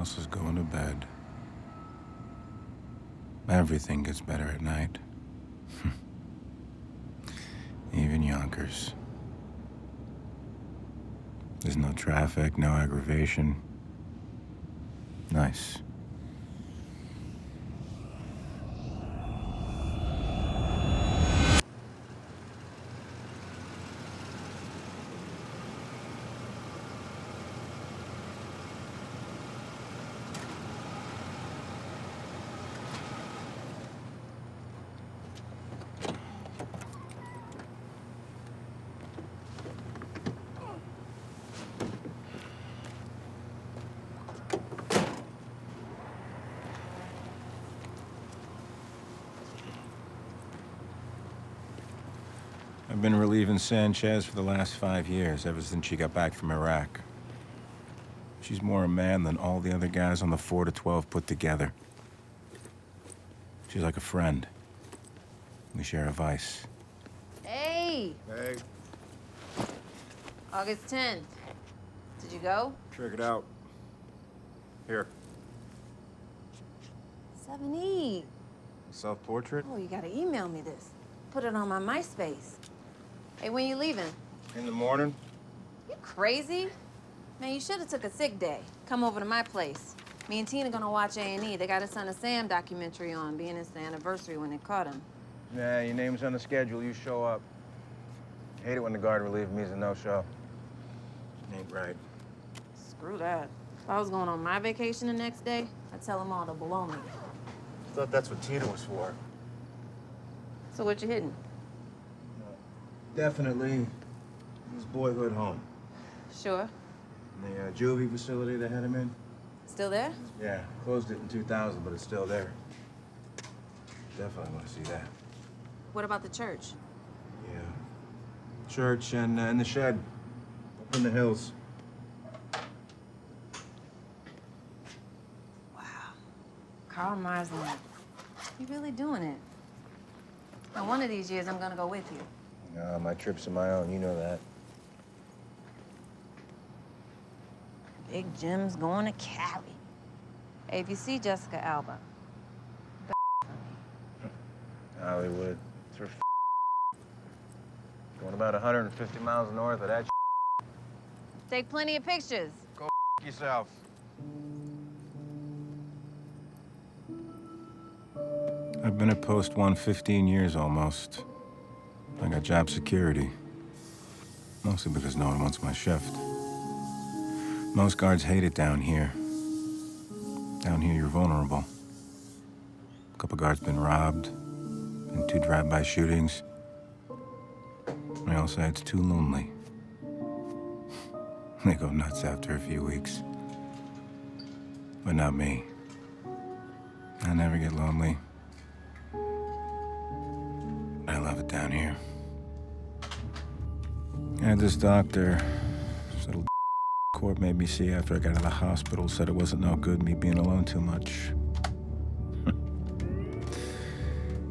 else is going to bed. Everything gets better at night. Even Yonkers. There's no traffic, no aggravation. Nice. I've been relieving Sanchez for the last 5 years, ever since she got back from Iraq. She's more a man than all the other guys on the 4 to 12 put together. She's like a friend. We share a vice. Hey! Hey, August 10th. Did you go? check it out. Here, 7E. self-portrait. Oh, you gotta email me this. Put it on my MySpace. Hey, when you leaving? In the morning. You crazy? Man, you should have took a sick day. Come over to my place. Me and Tina gonna watch A&E. They got a Son of Sam documentary on, being it's the anniversary when they caught him. Nah, your name's on the schedule. You show up. Hate it when the guard relief me is a no-show. Ain't right. Screw that. If I was going on my vacation the next day, I'd tell them all to blow me. Thought that's what Tina was for. So what you hitting? Definitely his boyhood home. Sure. The juvie facility they had him in. Still there? Yeah, closed it in 2000, but it's still there. Definitely want to see that. What about the church? Yeah. Church and the shed. Up in the hills. Wow. Carl Marsland. You really doing it. Now, one of these years, I'm gonna go with you. My trips are my own, you know that. Big Jim's going to Cali. Hey, if you see Jessica Alba, Hollywood. It's her going about 150 miles north of that. take plenty of pictures. Go yourself. I've been at Post 1 15 years almost. I got job security. Mostly because no one wants my shift. Most guards hate it down here. Down here, you're vulnerable. A couple guards been robbed, and 2 drive-by shootings. They all say it's too lonely. They go nuts after a few weeks. But not me. I never get lonely. I love it down here. I had this doctor, this little court made me see after I got out of the hospital, said it wasn't no good me being alone too much.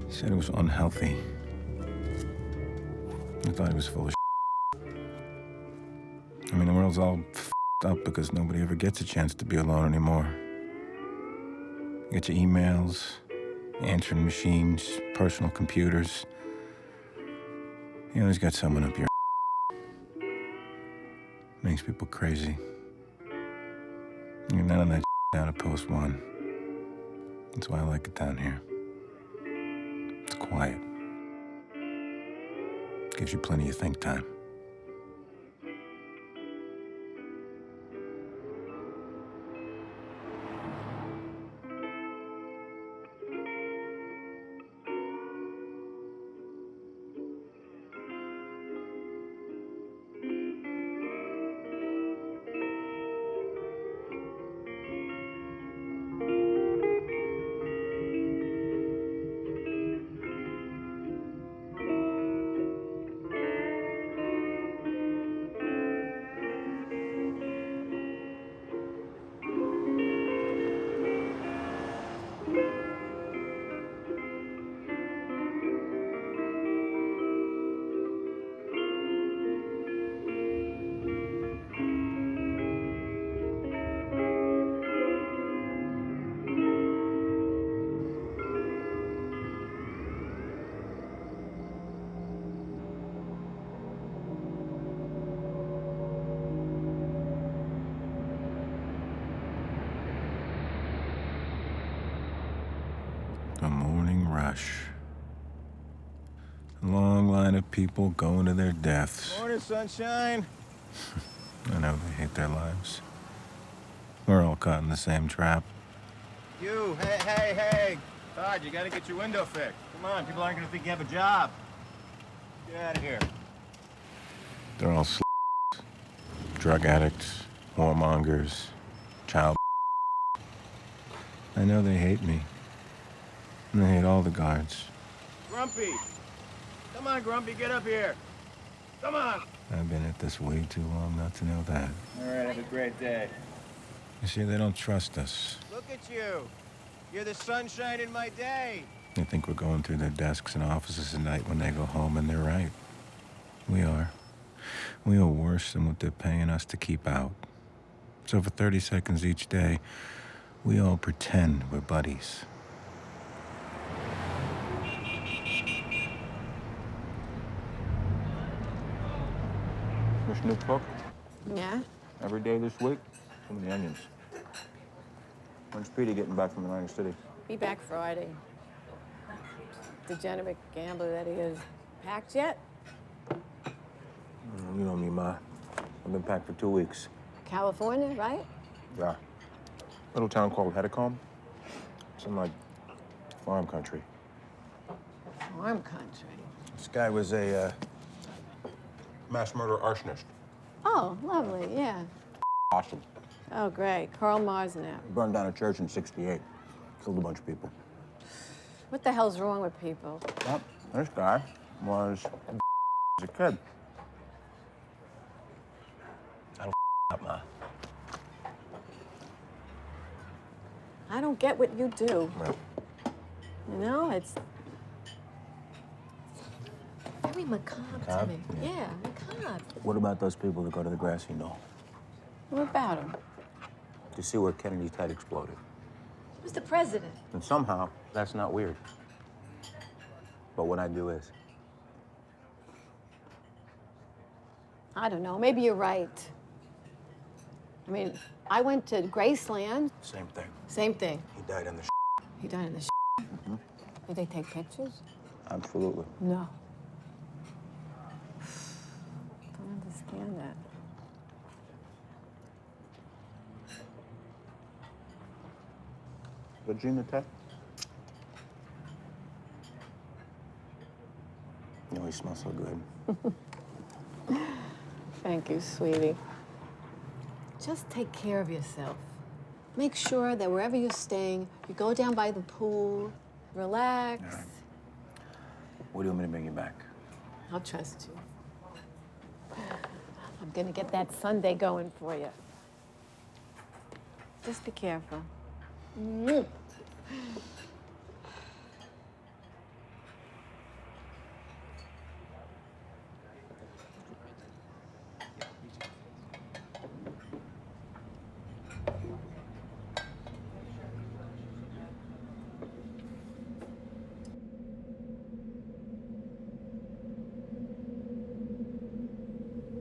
He said it was unhealthy. I thought he was full of I mean, the world's all up because nobody ever gets a chance to be alone anymore. You get your emails, answering machines, personal computers. You always got someone up your Makes people crazy. You're none of that down at Post 1. That's why I like it down here. It's quiet. Gives you plenty of think time. The morning rush. A long line of people going to their deaths. Morning, sunshine. I know they hate their lives. We're all caught in the same trap. You, hey. Todd, you gotta get your window fixed. Come on, people aren't gonna think you have a job. Get out of here. They're all drug addicts, warmongers, child. I know they hate me. And they hate all the guards. Grumpy. Come on, Grumpy, get up here. Come on. I've been at this way too long not to know that. All right, have a great day. You see, they don't trust us. Look at you. You're the sunshine in my day. They think we're going through their desks and offices at night when they go home, and they're right. We are. We are worse than what they're paying us to keep out. So for 30 seconds each day, we all pretend we're buddies. Fish new cook Yeah? every day this week. Too many onions. When's Petey getting back from Atlantic City? Be back Friday. Degenerate gambler that he is. Packed yet? You know me, Ma. I've been packed for 2 weeks. California, right? Yeah. Little town called Hedicombe. Some like farm country. Farm country. This guy was a mass murder arsonist. Oh, lovely, yeah. Awesome. Oh, great. Carl Marsnap. Burned down a church in '68. Killed a bunch of people. What the hell's wrong with people? Well, this guy was as a kid. That'll up, Ma. I don't get what you do. Well, You know, it's very macabre to Macabre? me. Yeah, macabre. what about those people that go to the grassy knoll? What about him? To see where Kennedy's head exploded. He was the president. And somehow, that's not weird. But what I do is. I don't know. Maybe you're right. I mean, I went to Graceland. Same thing. Same thing. He died in the He died in the Did they take pictures? Absolutely. No. Don't understand that. Virginia Tech? You know, he smells so good. Thank you, sweetie. Just take care of yourself. Make sure that wherever you're staying, you go down by the pool, relax. All right. What do you want me to bring you back? I'll trust you. I'm gonna get that Sunday going for you. Just be careful.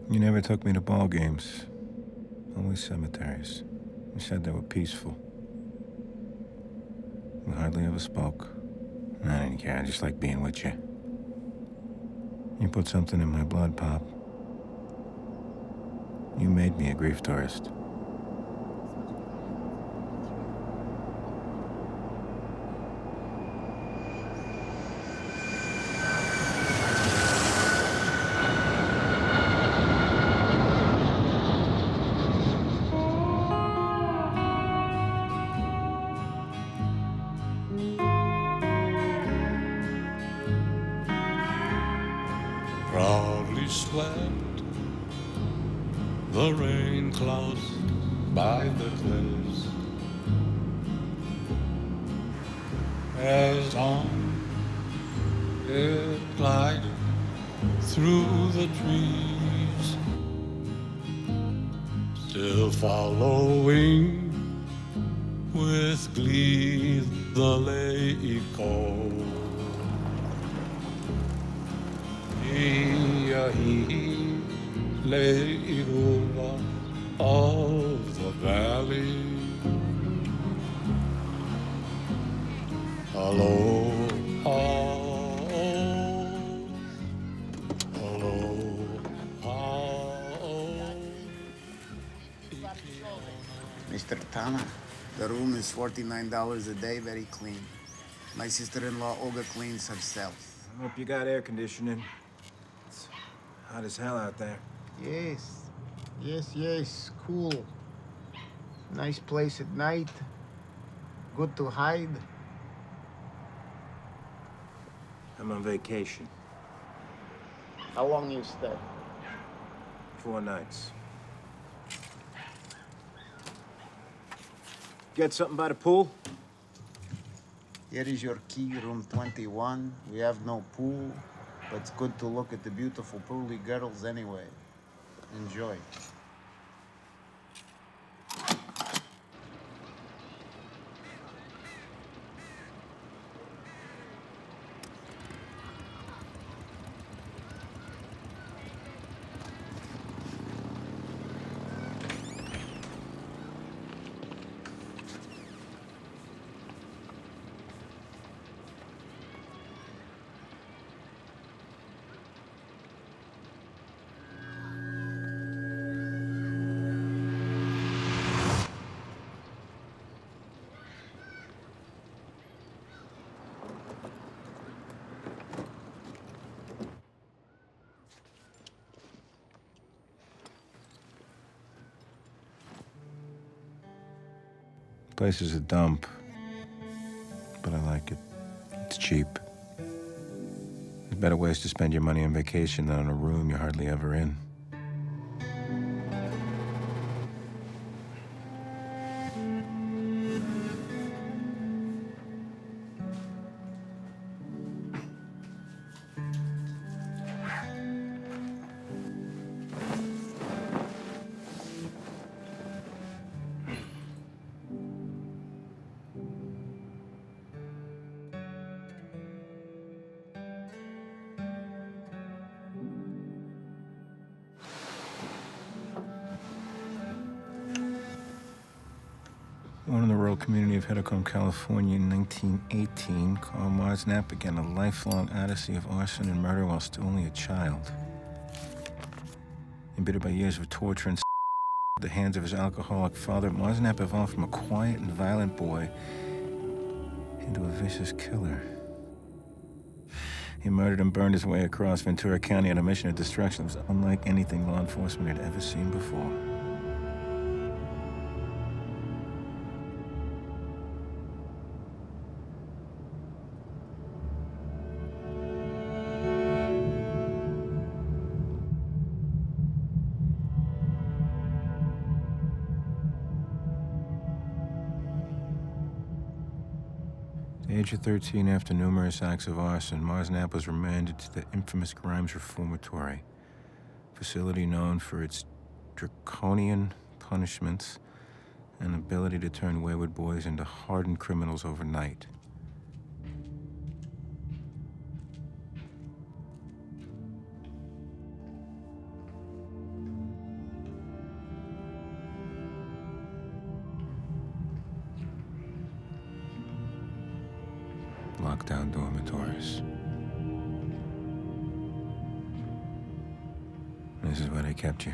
You never took me to ball games. Always cemeteries. You said they were peaceful. We hardly ever spoke. I didn't care. I just liked being with you. You put something in my blood, Pop. You made me a grief tourist. Proudly swept the rain clouds by the cliffs as on it glided through the trees, still following with glee the lake-o. He lay over all the valley Aloha, aloha. Mr. Tana, the room is $49 a day, very clean. My sister-in-law Olga cleans herself. I hope you got air conditioning. It's hot as hell out there. Yes, cool. Nice place at night. Good to hide. I'm on vacation. How long you stay? 4 nights. Get something by the pool? Here is your key, room 21. We have no pool, but it's good to look at the beautiful pearly girls anyway. Enjoy. Place is a dump, but I like it. It's cheap. There's better ways to spend your money on vacation than on a room you're hardly ever in. Born in the rural community of Hedicombe, California in 1918, Karl Marsnap began a lifelong odyssey of arson and murder while still only a child. Embittered by years of torture and at the hands of his alcoholic father, Marsnap evolved from a quiet and violent boy into a vicious killer. He murdered and burned his way across Ventura County on a mission of destruction that was unlike anything law enforcement had ever seen before. At the age of 13, after numerous acts of arson, Marsnap was remanded to the infamous Grimes Reformatory, facility known for its draconian punishments and ability to turn wayward boys into hardened criminals overnight. Lockdown dormitories. This is where they kept you.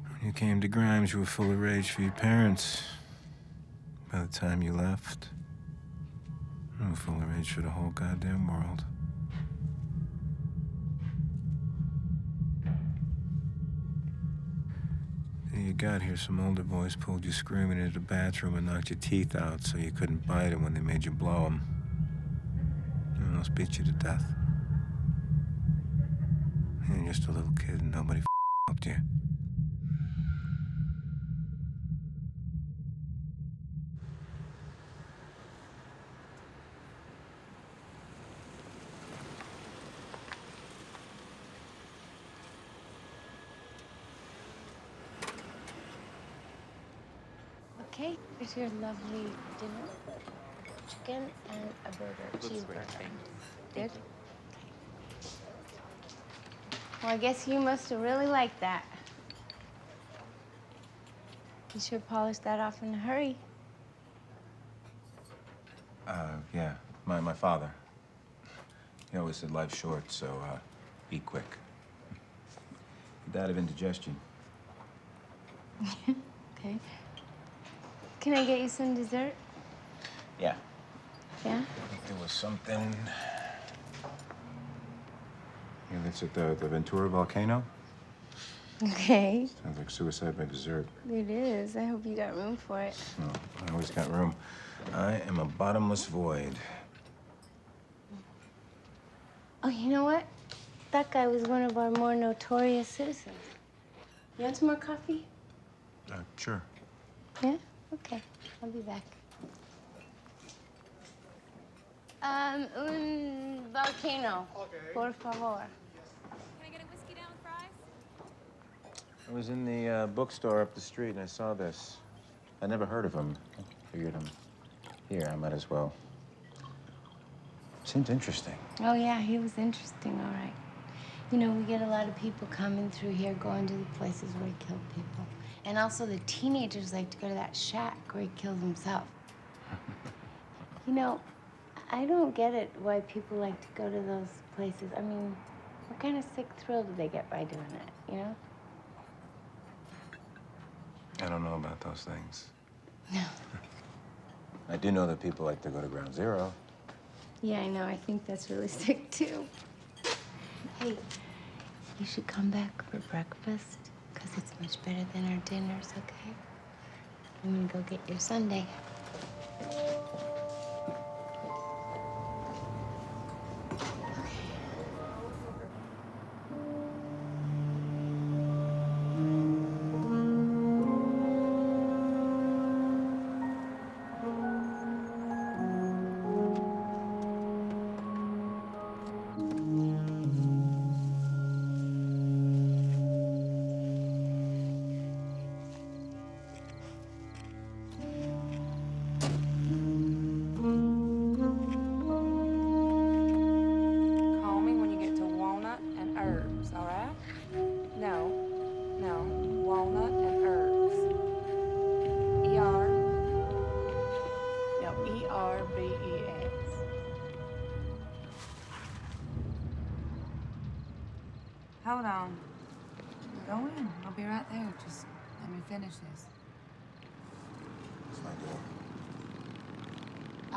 When you came to Grimes, you were full of rage for your parents. By the time you left, you were full of rage for the whole goddamn world. You got here, some older boys pulled you screaming into the bathroom and knocked your teeth out so you couldn't bite them when they made you blow them. And almost beat you to death. And you're just a little kid and nobody helped you. Okay, here's your lovely dinner. Chicken and a burger, cheeseburger. Good? Well, I guess you must have really liked that. You sure polished that off in a hurry. Yeah, my father. He always said life's short, so, be quick. He died of indigestion. Okay. Can I get you some dessert? Yeah. Yeah? I think there was something... Yeah, that's at the Ventura volcano. Okay. Sounds like suicide by dessert. It is. I hope you got room for it. No, I always got room. I am a bottomless void. Oh, you know what? That guy was one of our more notorious citizens. You want some more coffee? Sure. Yeah? Okay. I'll be back. Un volcano. Okay. Por favor. Can I get a whiskey down with fries? I was in the bookstore up the street and I saw this. I never heard of him. I figured him here. I might as well. Seemed interesting. Oh, yeah, he was interesting, all right. You know, we get a lot of people coming through here, going to the places where he killed people. And also the teenagers like to go to that shack where he killed himself. You know, I don't get it why people like to go to those places. I mean, what kind of sick thrill do they get by doing it, you know? I don't know about those things. No. I do know that people like to go to Ground Zero. Yeah, I know. I think that's really sick, too. Hey, you should come back for breakfast, because it's much better than our dinners, okay? I'm gonna go get your sundae. Call me when you get to walnut and herbs, all right? No, walnut and herbs. E-R. No, E-R-B-E-S. Hold on. Go in. I'll be right there. Just let me finish this. It's my door.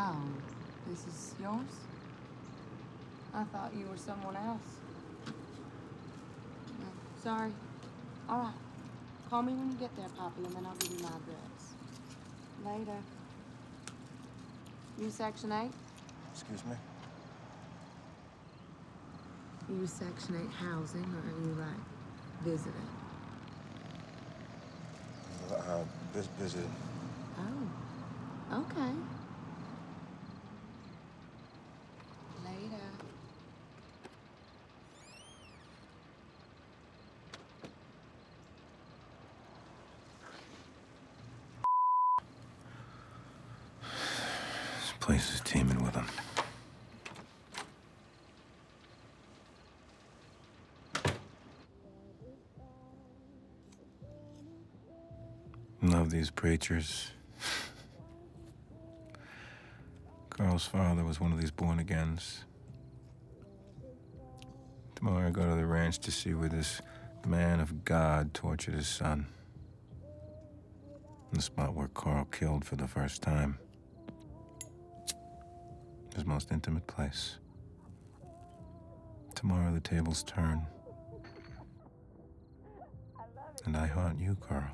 Oh, this is yours? I thought you were someone else. No, sorry. All right. Call me when you get there, Poppy, and then I'll give you my address. Later. You Section 8? Excuse me? You Section 8 housing, or are you, like, visiting? Visit. Oh, okay. Later. This place is teeming with them. Love these preachers. Carl's father was one of these born-agains. Tomorrow I go to the ranch to see where this man of God tortured his son. The spot where Carl killed for the first time. His most intimate place. Tomorrow the tables turn. And I haunt you, Carl.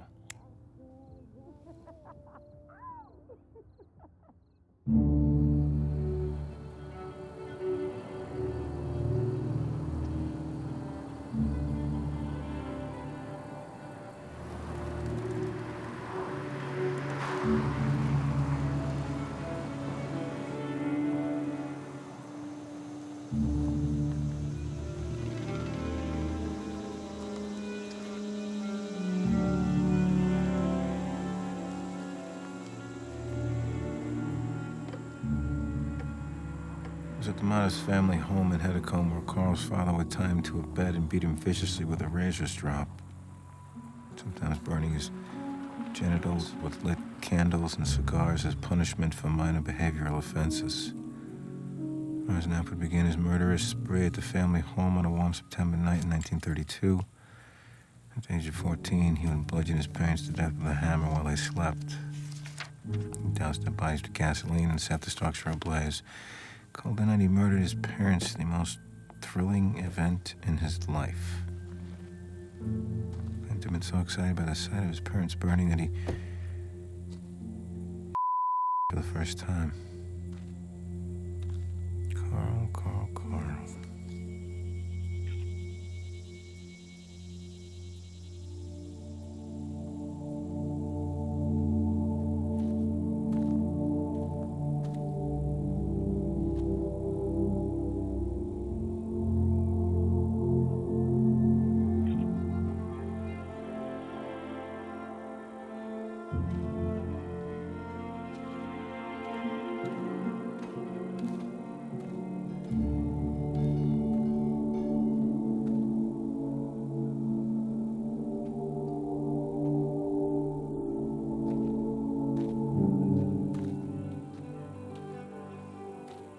I was at the modest family home in Hedicombe where Carl's father would tie him to a bed and beat him viciously with a razor strop, sometimes burning his genitals with lit candles and cigars as punishment for minor behavioral offenses. Marsnap would begin his murderous spree at the family home on a warm September night in 1932. At the age of 14, he would bludgeon his parents to death with a hammer while they slept. He doused their bodies with gasoline and set the structure ablaze. Called the night he murdered his parents the most thrilling event in his life. Claimed to have been so excited by the sight of his parents burning that he for the first time. Carl.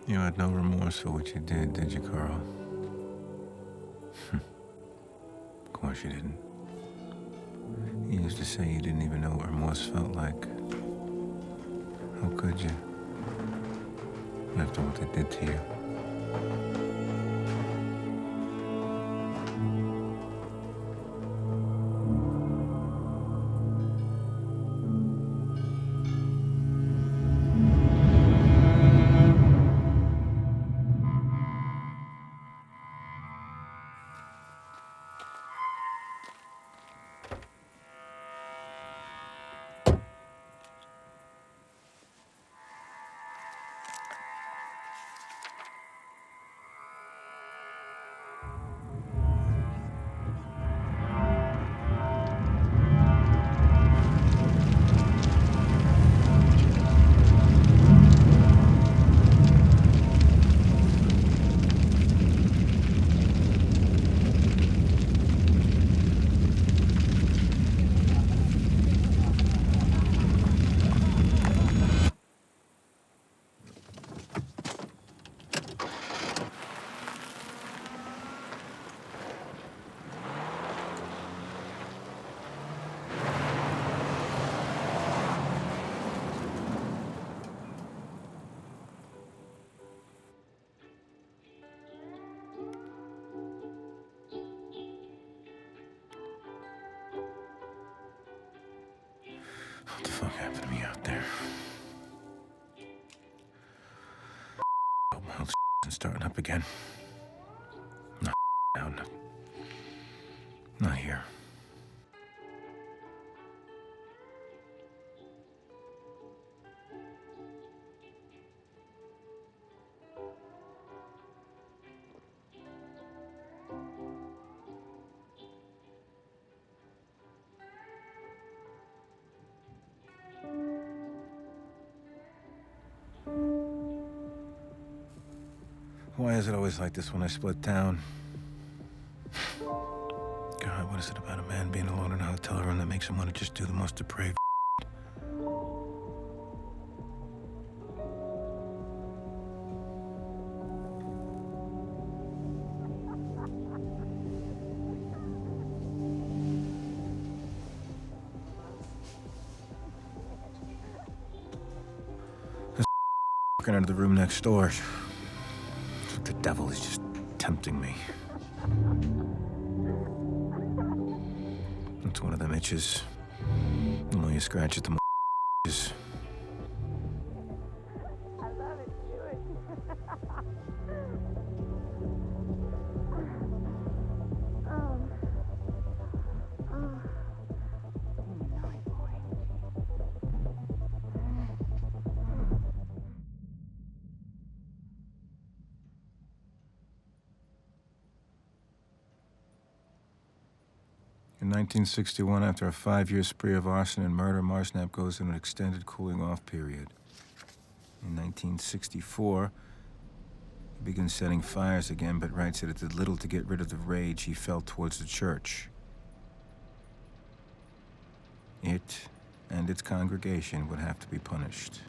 You had no remorse for what you did you, Carl? Of course you didn't. You used to say you didn't even know what remorse felt like. How could you? After what they did to you. What the fuck happened to me out there? Hope my health isn't starting up again. Not now, not here. Why is it always like this when I split town? God, what is it about a man being alone in a hotel room that makes him want to just do the most depraved? Walking out of the room next door. The devil is just tempting me. It's one of them itches. The more you scratch it, the more itches. I love it. Do it. In 1961, after a 5-year spree of arson and murder, Marsnap goes into an extended cooling-off period. In 1964, he begins setting fires again, but writes that it did little to get rid of the rage he felt towards the church. It and its congregation would have to be punished.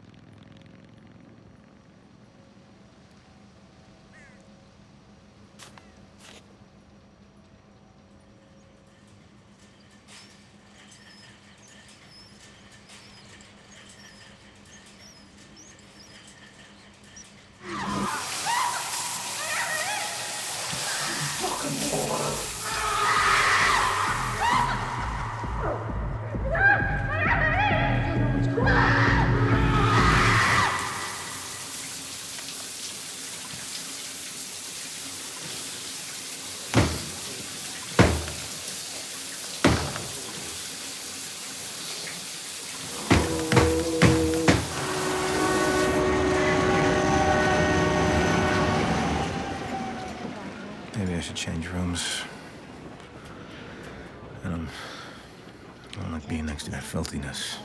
Maybe I should change rooms. I don't like being next to that filthiness.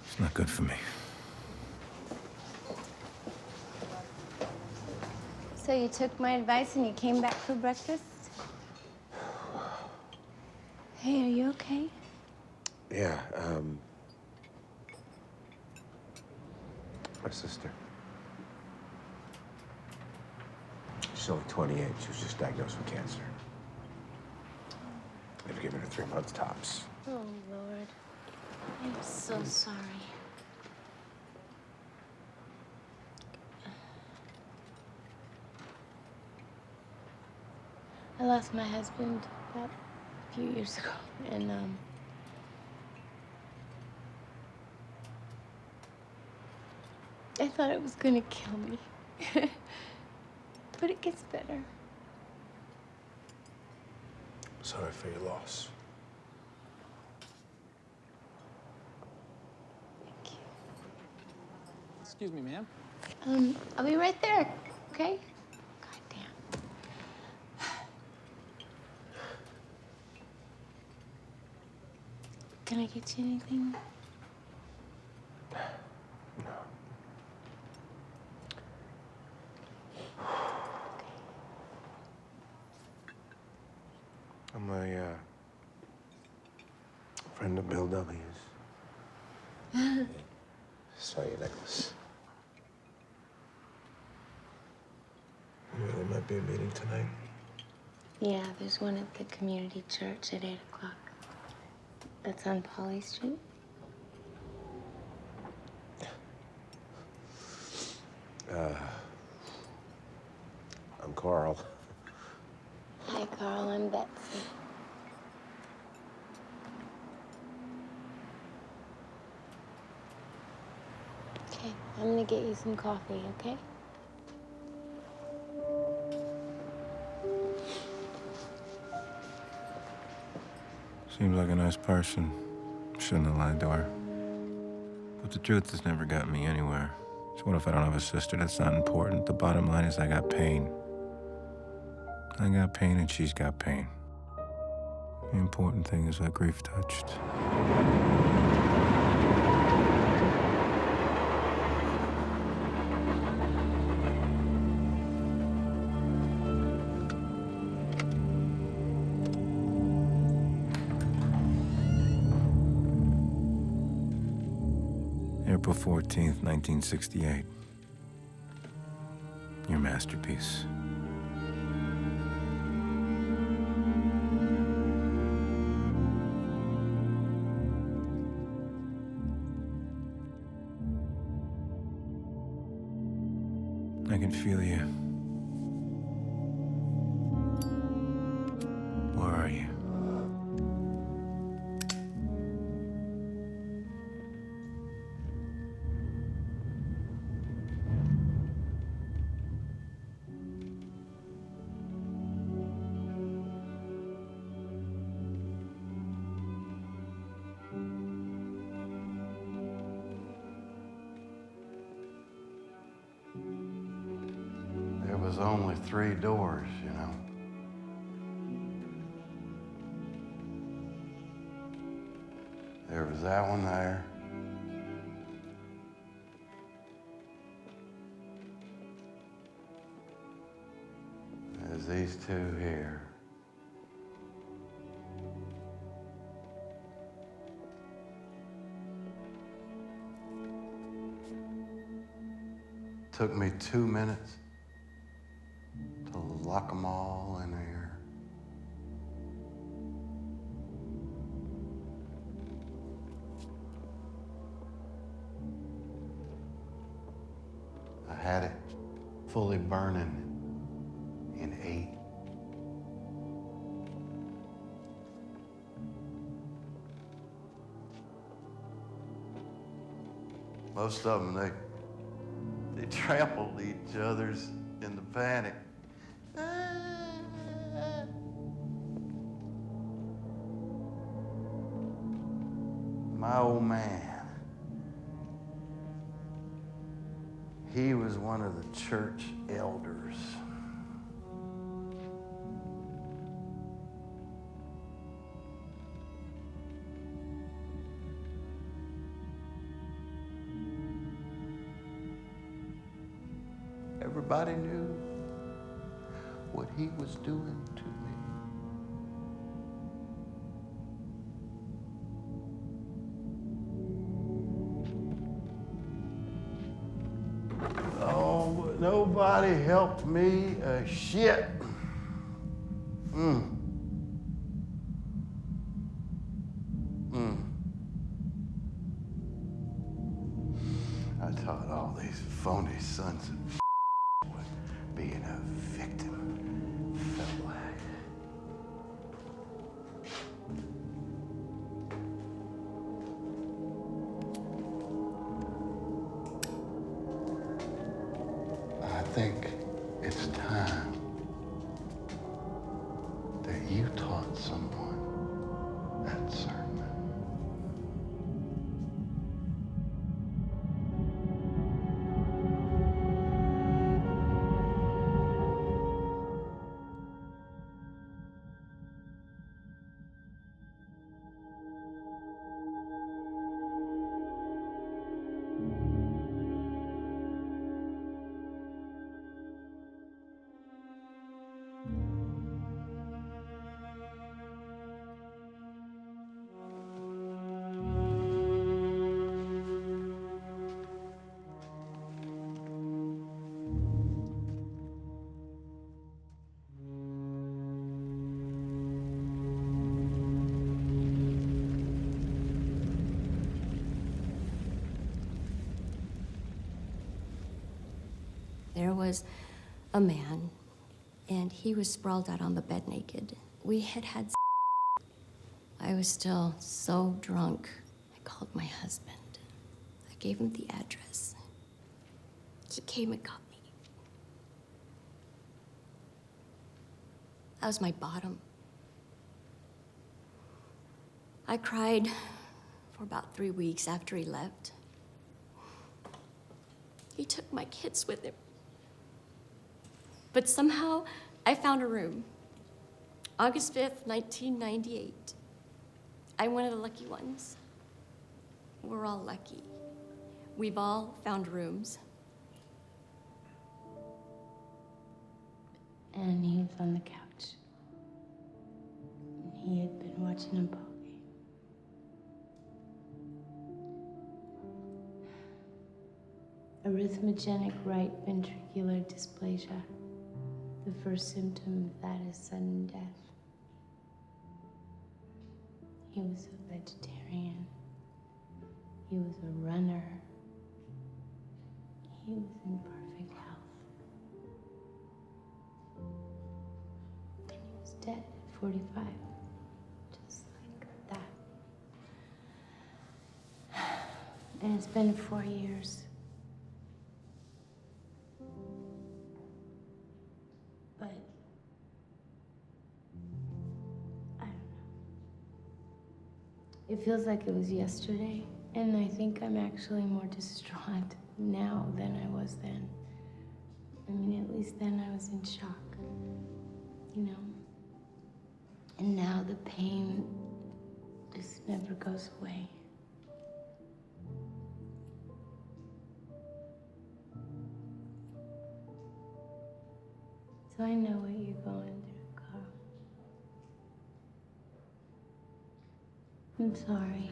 It's not good for me. So you took my advice and you came back for breakfast? Hey, are you okay? Yeah, my sister. She's only 28. She was just diagnosed with cancer. They've given her 3 months tops. Oh, Lord. I'm so sorry. I lost my husband about a few years ago, and I thought it was gonna kill me. But it gets better. Sorry for your loss. Thank you. Excuse me, ma'am. I'll be right there, okay? Goddamn. Can I get you anything? I'm a friend of Bill W's. Saw your necklace. There might be a meeting tonight. Yeah, there's one at the community church at 8 o'clock. That's on Polly Street. I'm Carl. Hi, Carl. I'm Betsy. Okay, I'm gonna get you some coffee, okay? Seems like a nice person. Shouldn't have lied to her. But the truth has never gotten me anywhere. So what if I don't have a sister? That's not important. The bottom line is I got pain. I got pain and she's got pain. The important thing is what grief touched. April 14th, 1968. Your masterpiece. I can feel you. Where are you? There was only 3 doors, you know. There was that one there. There's these two here. Took me 2 minutes to lock them all in there. I had it fully burning in 8. Most of them, they trampled each other's in the panic. My old man, he was one of the church elders. Everybody knew what he was doing to me. Oh, but nobody helped me a shit. I taught all these phony sons of what being a victim felt like. I think it's time that you taught someone that sermon. There was a man, and he was sprawled out on the bed naked. We had had I was still so drunk. I called my husband. I gave him the address. He came and got me. That was my bottom. I cried for about 3 weeks after he left. He took my kids with him. But somehow, I found a room. August 5th, 1998. I'm one of the lucky ones. We're all lucky. We've all found rooms. And he was on the couch. And he had been watching a ball game. Arrhythmogenic right ventricular dysplasia. The first symptom of that is sudden death. He was a vegetarian. He was a runner. He was in perfect health. And he was dead at 45. Just like that. And it's been 4 years. But I don't know. It feels like it was yesterday, and I think I'm actually more distraught now than I was then. I mean, at least then I was in shock, you know? And now the pain just never goes away. So I know what you're going through, Carl. I'm sorry.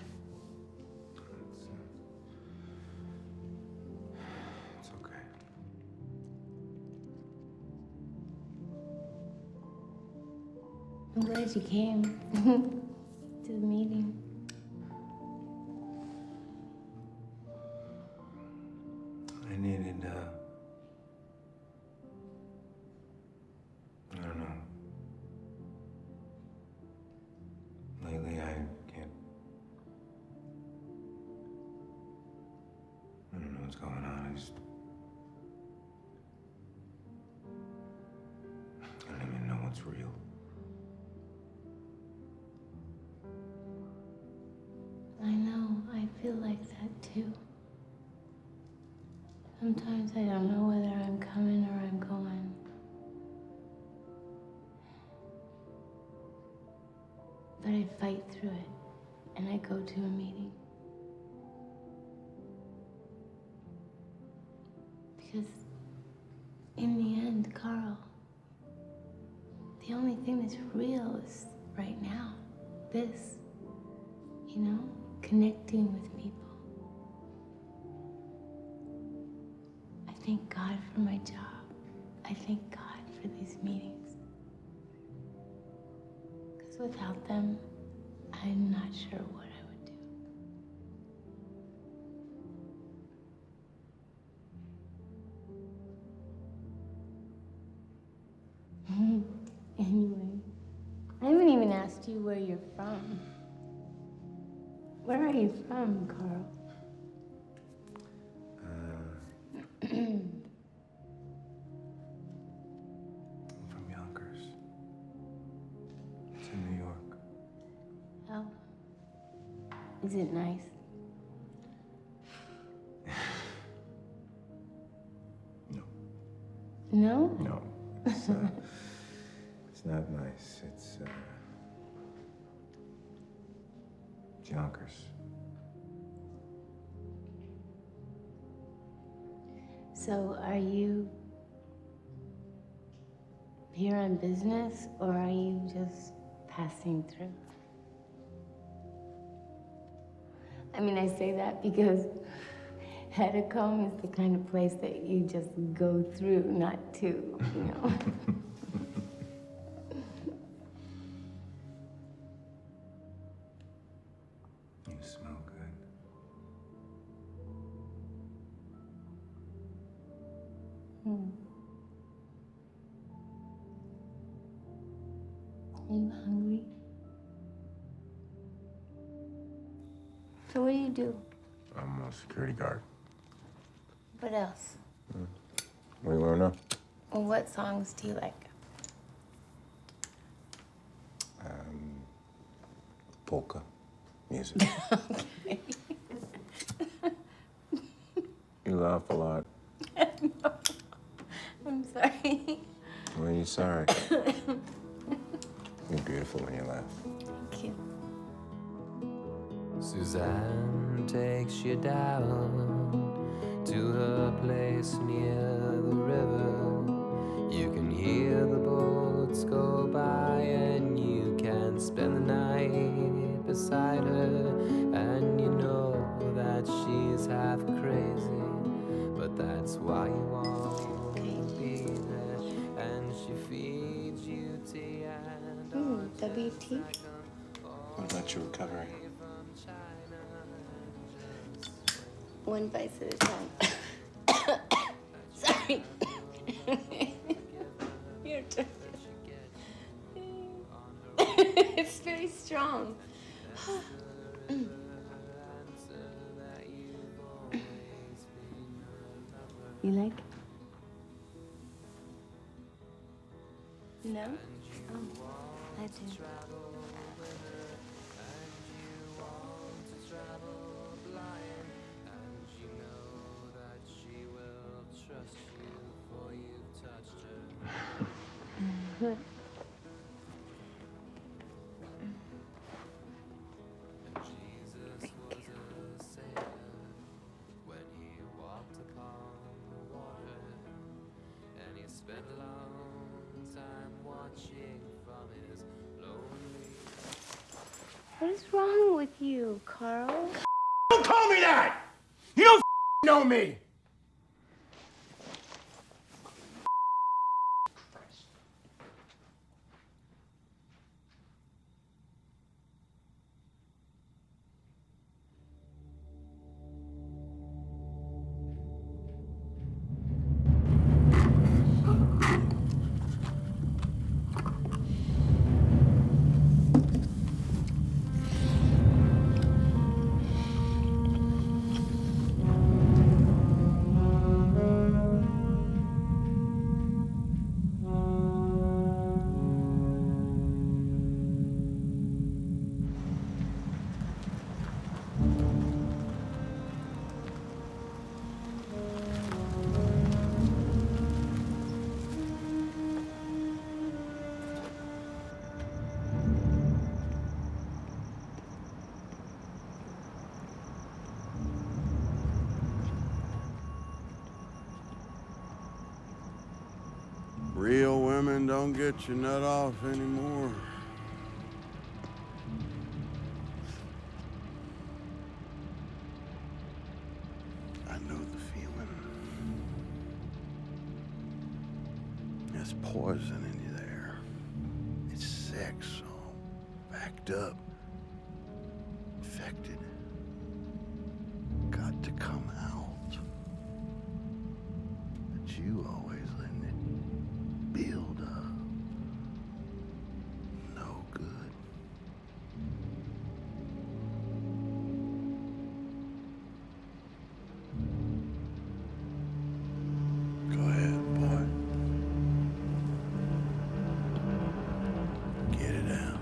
It's okay. I'm glad you came to the meeting. I needed, I don't know. Lately, I can't. I don't know what's going on. I don't even know what's real. I know, I feel like that too. Sometimes I don't know whether I'm coming or I'm going. But I fight through it, and I go to a meeting. Because in the end, Carl, the only thing that's real is right now. This, you know, connecting with people. I thank God for my job. I thank God for these meetings. Because without them, I'm not sure what I would do. Anyway, I haven't even asked you where you're from. Where are you from, Carl? I'm from Yonkers. It's in New York. Oh. Is it nice? No. No? No. It's not nice. It's Yonkers. So are you here on business, or are you just passing through? I mean, I say that because Hetacombe is the kind of place that you just go through, not to, you know. You smell good. Are you hungry? So what do you do? I'm a security guard. What else? What do you want to know? Well, what songs do you like? Polka music. Okay. You laugh a lot. No. I'm sorry. When are you sorry? You're beautiful when you laugh. Thank you. Suzanne takes you down to her place near the river. You can hear the boats go by, and you can spend the night beside her. And you know that she's half crazy, but that's why you want to be there. And she feeds you tea and WT? What about your recovery? One bite at a time. Sorry. Your turn. It's very strong. You like it? No? Oh, I do. Good. chick from his lonely. What is wrong with you, Carl? Don't call me that! You don't know me! Real women don't get your nut off anymore. I know the feeling. There's poison in you there. It's sex, all backed up, infected. Got to come out. But you always letting it build up. No good. Go ahead, boy. Get it out.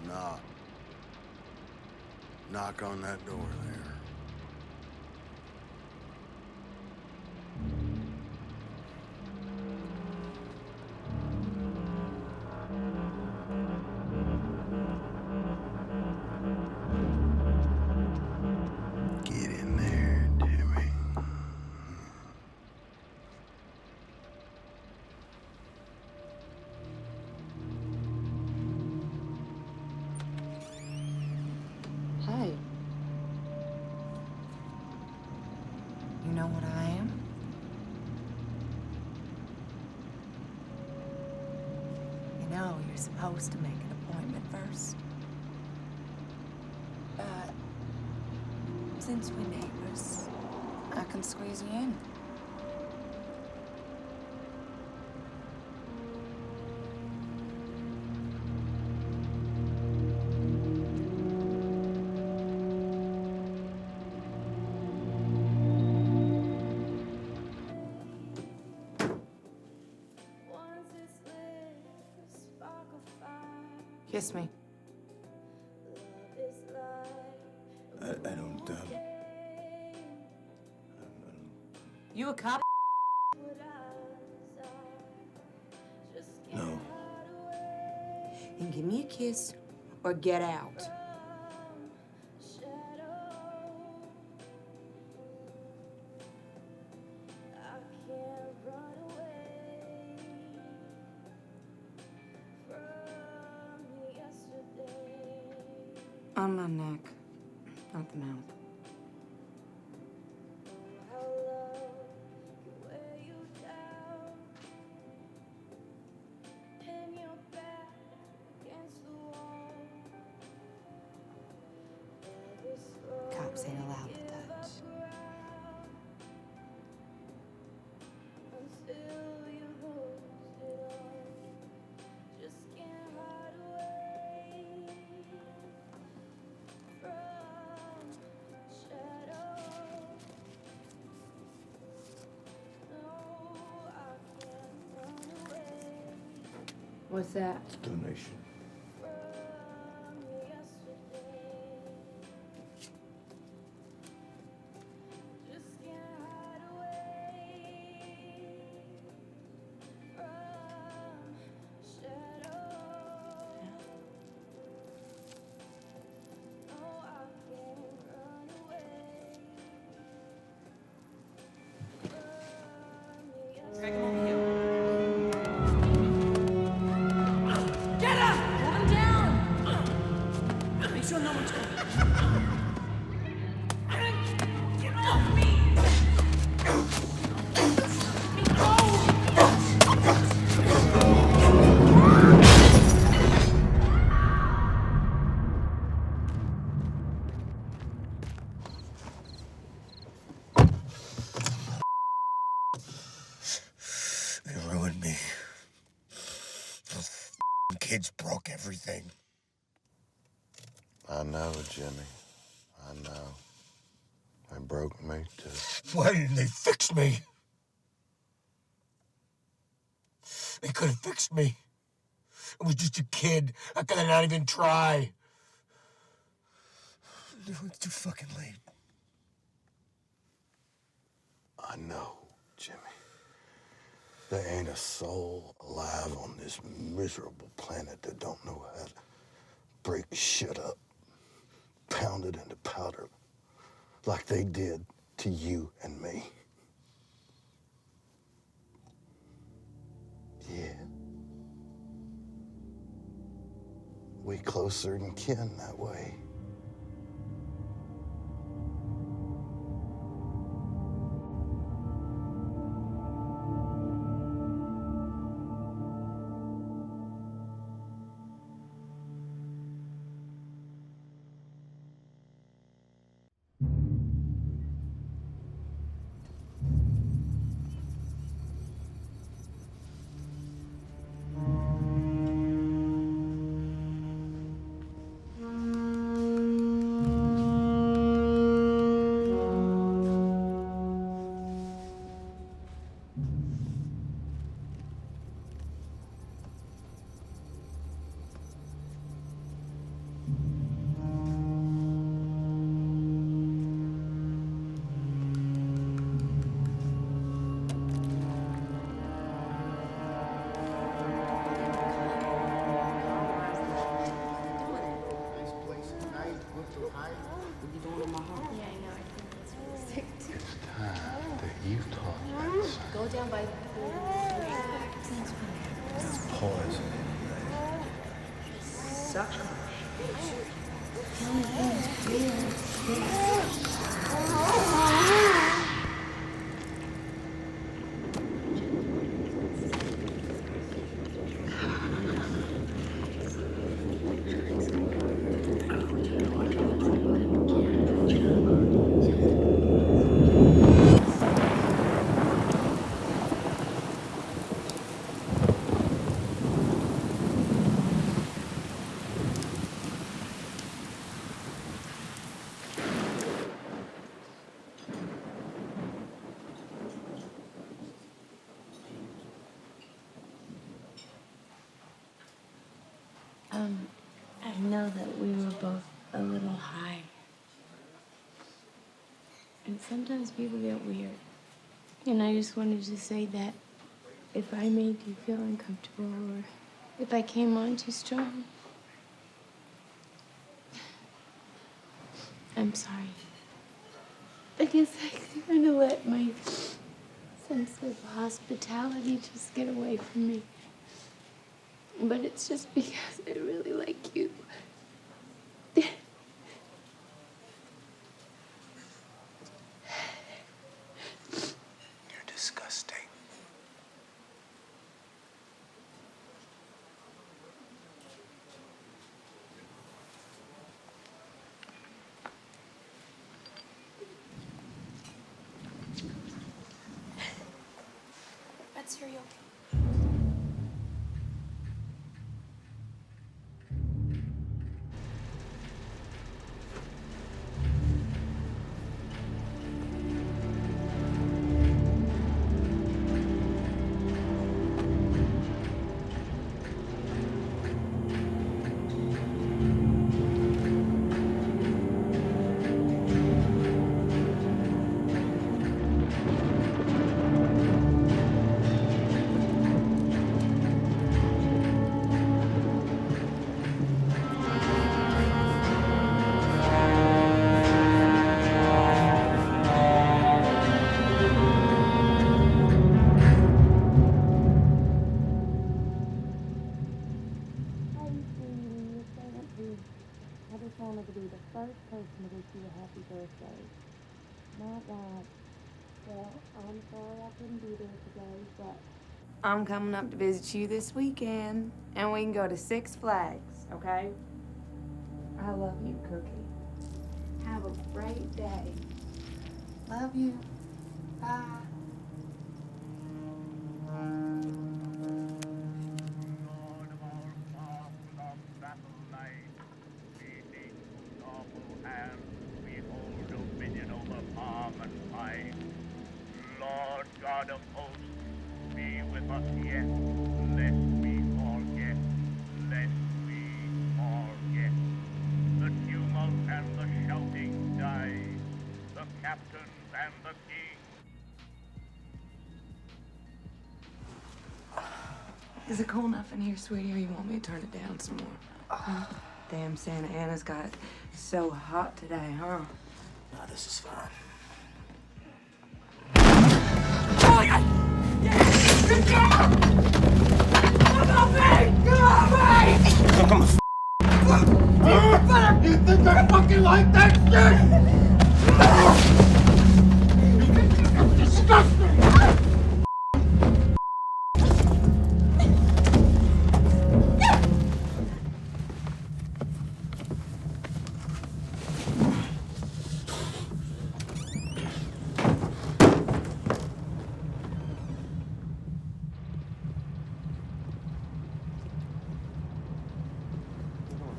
Knock. Knock on that door there. Get in there, Timmy. Hey. You know what I am? You know, you're supposed to make an appointment first. But since we're neighbors, I can squeeze you in. Kiss me. I don't, You a cop? no. And give me a kiss or get out. On my neck, not the mouth. Cops ain't allowed to touch. What's that? Donation. kids broke everything. I know, Jimmy. I know. They broke me, too. Why didn't they fix me? They could have fixed me. I was just a kid. How could I not even try? It's too fucking late. I know, Jimmy. There ain't a soul alive on this miserable planet that don't know how to break shit up, pound it into powder, like they did to you and me. Yeah. We closer than kin that way. Go down by the pool. Poison. Sucker. I know that we were both a little high. And sometimes people get weird. And I just wanted to say that if I made you feel uncomfortable or if I came on too strong, I'm sorry. I guess I kind of let my sense of hospitality just get away from me. But it's just because I really like you. You're disgusting. Red cereal. wanted to be the first person to wish you a happy birthday. Not that, well, I'm sorry I couldn't be there today, but I'm coming up to visit you this weekend, and we can go to Six Flags, okay? I love you, Cookie. Have a great day. Love you. Bye. But yet, lest we forget, lest we forget. The tumult and the shouting died, the captains and the king. Is it cold enough in here, sweetie, or you want me to turn it down some more? Huh? Damn, Santa Ana's got it so hot today, huh? Nah, this is fine. You think I fucking like that shit? Disgusting!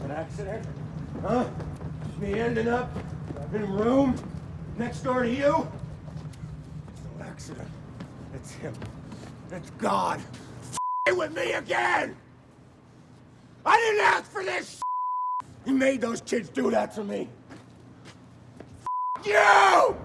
An accident? Huh? Me ending up in a room next door to you? It's no accident. It's him. It's God. F***ing with me again! I didn't ask for this! He made those kids do that to me. F*** you!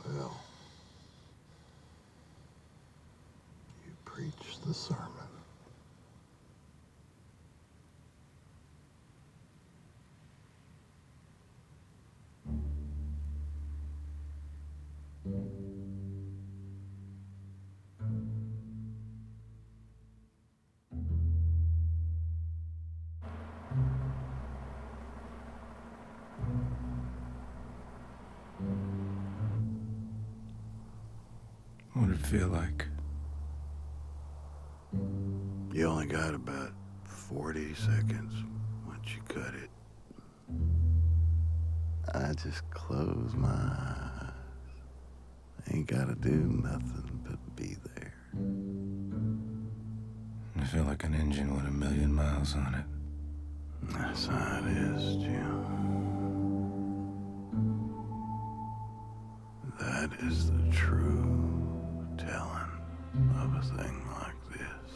Well, you preach the sermon. What did it feel like? You only got about 40 seconds once you cut it. I just close my eyes. Ain't gotta do nothing but be there. I feel like an engine with 1,000,000 miles on it. That's how it is, Jim. That is the true telling of a thing like this.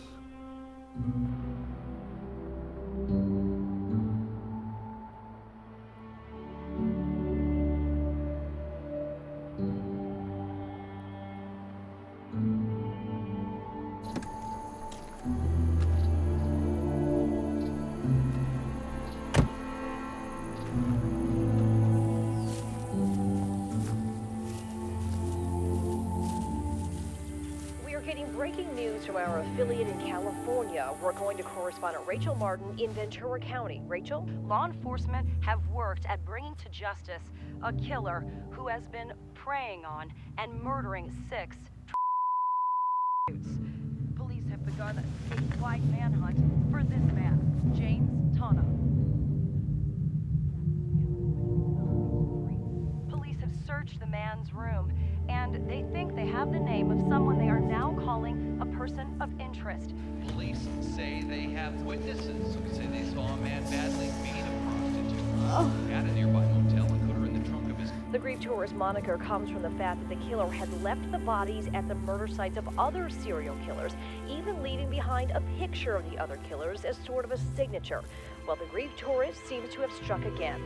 Breaking news from our affiliate in California. We're going to correspondent Rachel Martin in Ventura County. Rachel? Law enforcement have worked at bringing to justice a killer who has been preying on and murdering 6 Police have begun a statewide manhunt for this man, James Tana. Police have searched the man's room, and they think they have the name of someone they are now calling a person of interest. Police say they have witnesses who say they saw a man badly beat a prostitute at a nearby motel and put her in the trunk of his... The Grief Tourist moniker comes from the fact that the killer had left the bodies at the murder sites of other serial killers, even leaving behind a picture of the other killers as sort of a signature. Well, the Grief Tourist seems to have struck again.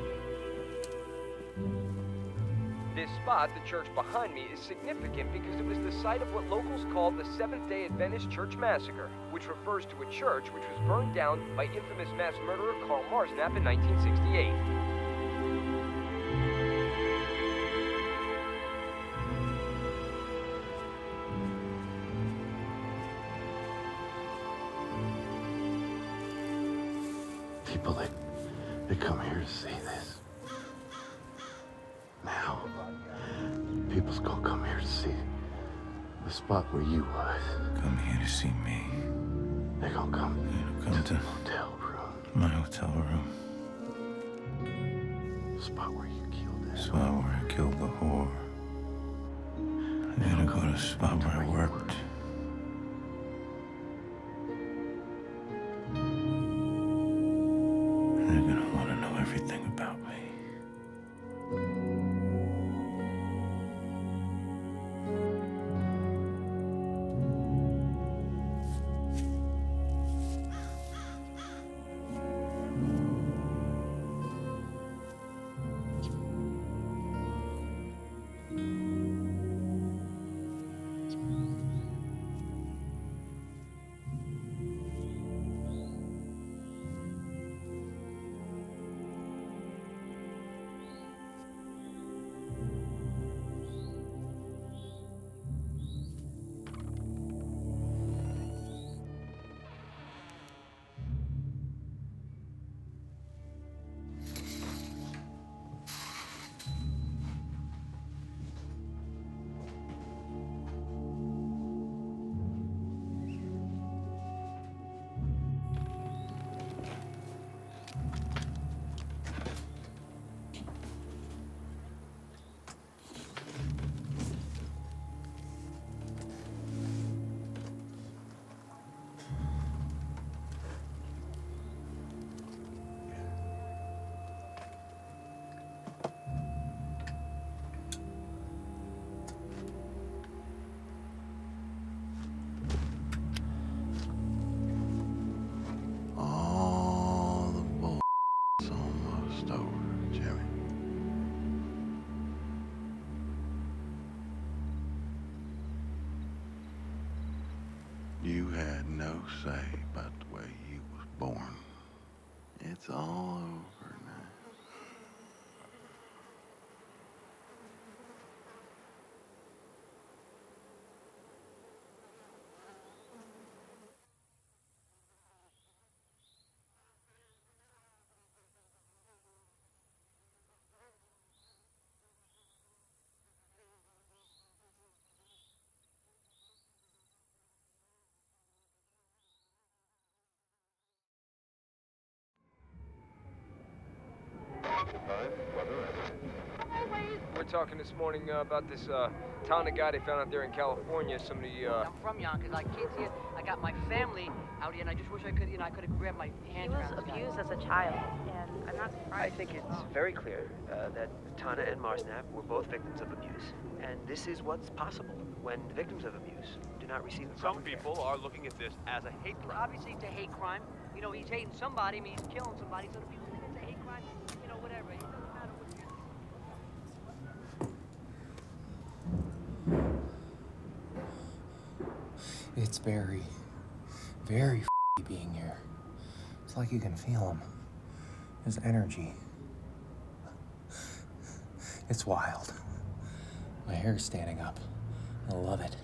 This This spot, the church behind me, is significant because it was the site of what locals call the Seventh-day Adventist Church Massacre, which refers to a church which was burned down by infamous mass murderer Karl Marsnap in 1968. People, they come here to see this. Now, people's gonna come here to see the spot where you was. Come here to see me. They're gonna come to the hotel room. My hotel room. The spot where you killed that. Spot where I killed the whore. They're gonna go to the spot where I worked. They're gonna want to know everything about me. All the bull's almost over, Jimmy. You had no say about the way you was born. It's all over now. We're talking this morning about this Tana guy they found out there in California. Somebody, I'm from Yonkers. I came here. I got my family out here, and I just wish I could, I could have grabbed my hand. He was abused as a child, and I'm not surprised. I think it's very clear that Tana and Marsnap were both victims of abuse, and this is what's possible when victims of abuse do not receive the proper Some people are looking at this as a hate crime. Obviously, it's a hate crime. He's hating somebody. I mean, he's killing somebody. So the people think it's a hate crime. Whatever. It doesn't matter what you're. It's very, very being here. It's like you can feel him. His energy. It's wild. My hair's standing up. I love it.